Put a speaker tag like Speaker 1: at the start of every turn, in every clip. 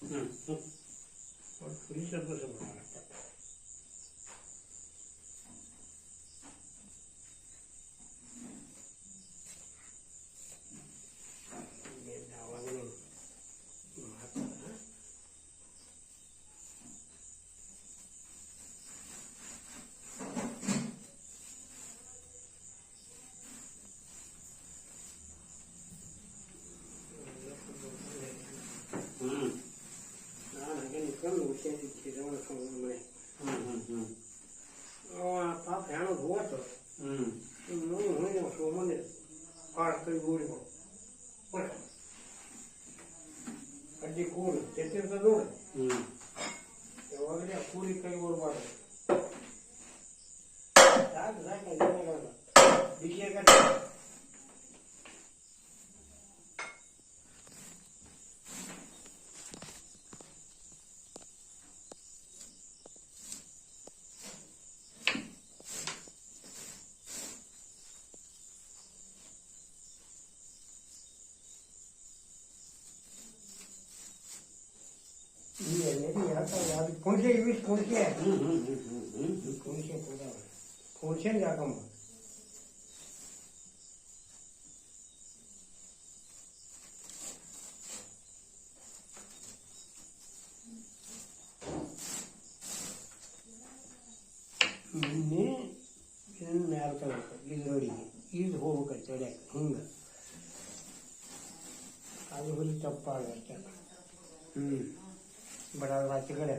Speaker 1: Fully ಸ್ವಲ್ಪ ಸ್ವಲ್ಪ ಮಾಡುತ್ತೆ. ಪಾಪ ಹೆಣ್ಣು ಹೋತು ಸೋಮನೆ ಪಾಡ ಕೈ ಗೋಡಿ ಅಜ್ಜಿ ಕೂಡು ಎತ್ತಿರ್ತದ ನೋಡಿ ಯಾವಾಗಲೇ ಆ ಕೂಡಿ ಕೈ ಗೋಡ್ಬಾರ್ದು ಸಾಕು ಸಾಕು ಬಿಸಿ पुणसे वीस पुणसे पुणसे पुणसे जाकम ನಿನ್ನೆ ಇದನ್ನು ಮ್ಯಾಲ ತಗೋಬೇಕು ಇದ್ರೊಳಗೆ ಇದು ಹೋಗ್ಬೇಕು ತಡ್ಯಾಕ ಹಿಂಗೆ ಅದು ಹುಲಿ ತಪ್ಪಾಗತ್ತೆ ಬಡ ಆಚೆ ಕಡೆ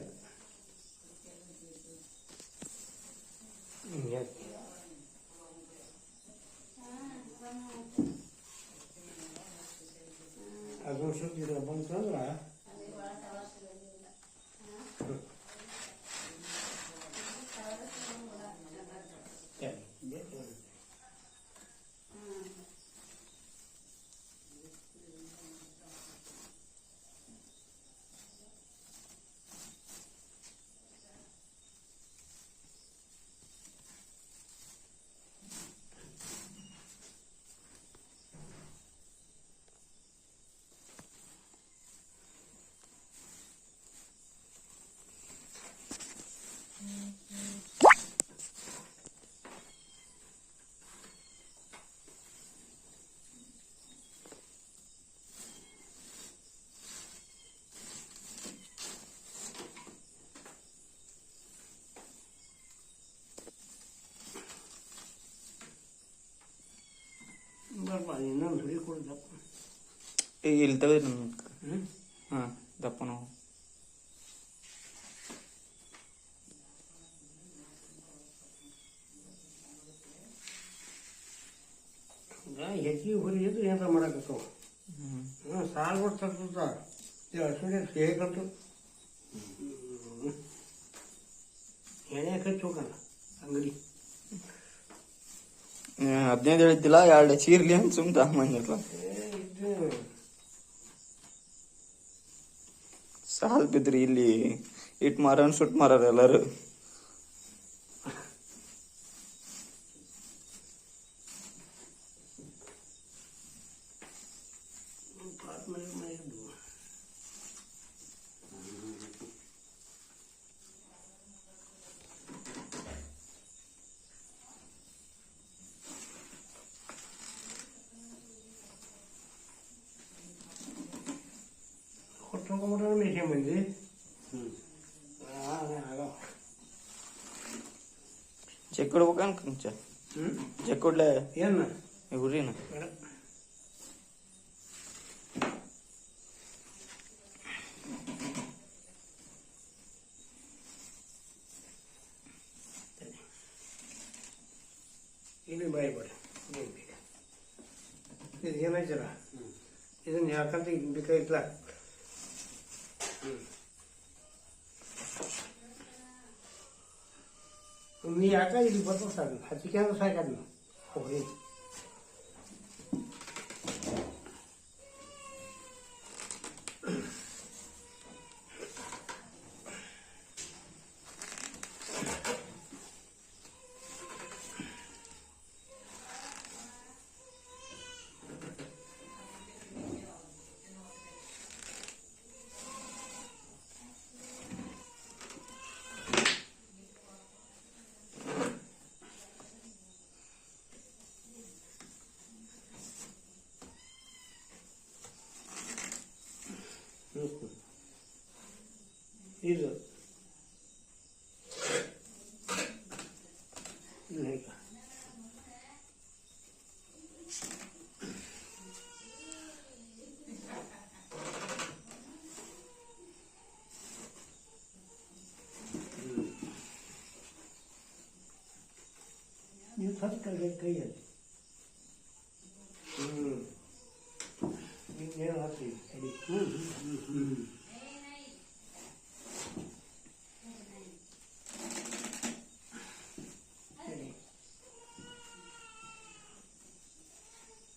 Speaker 1: ಅದು ಸುತ್ತಿದ್ರೆ ಬಂತಂದ್ರೆ ಇನ್ನೊಂದು ಹುಡಿ ಕೊಡು ದಪ್ಪ
Speaker 2: ಈಗ ಇಲ್ಲಿ ತೆಗೆದು ಹಾಂ ದಪ್ಪ ನಾವು
Speaker 1: ಹೆಚ್ಚಿಗೆ ಹುರಿ ಇದ್ದು ಏನಾರ ಮಾಡಕತ್ತು ಸಾಲು ಬಿಟ್ಟು ತರ್ತದ ಅಷ್ಟೇ ಹೇಗಂತು ಎಣ್ಣೆ ಖರ್ಚು ಹೋಗಲ್ಲ ಅಂಗಡಿ
Speaker 2: 15 ಹೇಳಿದ್ದಿಲ್ಲ 2 ಚೀರ್ಲಿ ಅಂತ ಸುಮ್ ತಗೊಂಬಂದಿಲ್ಲ ಸಾಲ್ ಬಿದ್ರಿ ಇಲ್ಲಿ ಇಟ್ ಮಾರನ್ ಸುಟ್ ಮಾರಾರ ಎಲ್ಲಾರು
Speaker 1: ಮಂದಿ
Speaker 2: ಚೆಕ್ ಕೊಡ್ಬೇಕನ್ ಕಂಚ ಚೆಕ್ ಕೊಡ್ಲೆ
Speaker 1: ಏನ
Speaker 2: ಹುರಿನ
Speaker 1: ಇಲ್ಲಿ ಬಾಯಿ ಬೇಡ ಇದು ಏನಾಯ್ತಲ್ಲ ಇದನ್ನ ಯಾಕಂತ ಬೇಕಾಗಿತ್ತಲ್ಲ ನೀ ಯಾಕ ಇಲ್ಲಿ ಬರ್ತಾರೆ ಸಾಕು ಹಚ್ಚಿಕೆ ಅಂದ್ರೆ ಸಾಕಾದ ಹೋಗಿ ಇದು ಈಗ ನೀವು ಫಸ್ಟ್ ಕೈಯಲ್ಲಿ ಏನು ಹಾಕ್ತೀವಿ ಅಡಿ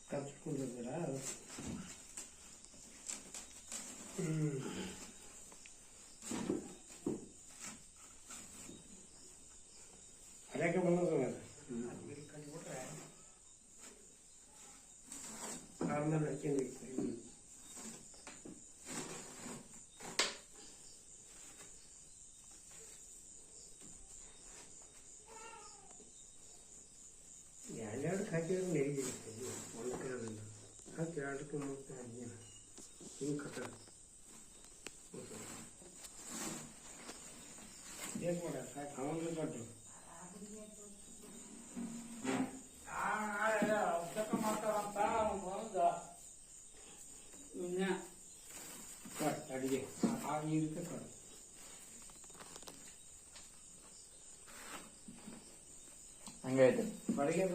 Speaker 1: ಕಲ್ಸ್ಕೊಂಡಿದ್ದೀರಾ ಅದ್ಯಾಕೆ ಬಂದದ ಕಂಡುಬಿಟ್ರೆ ಆಮೇಲೆ ಹಚ್ಚಿಂದ ಎರಡೆರಡು ಹಾಕಿದ್ರೆ ನೆಗೆದಿರ್ತದೆ ಒಂದು ಕಡೆಯಿಂದ ಹಾಕಿ ಎರಡಕ್ಕೂ ಮೂರು ಹಿಂಗೆ ಕಟ್ಟ ಏನು ಮಾಡ ಸಾಕು ಅವನಿಗೆ ಕಟ್ಟು ಅಭಿಷೇಕ ಮಾಡ್ತಾರಂತ ಕಟ್ ಅಡಿಗೆ ಆ ಈ ರೀತಿ ಕಟ್
Speaker 2: ಹಂಗೈತೆ
Speaker 1: ಅಡಿಗೆ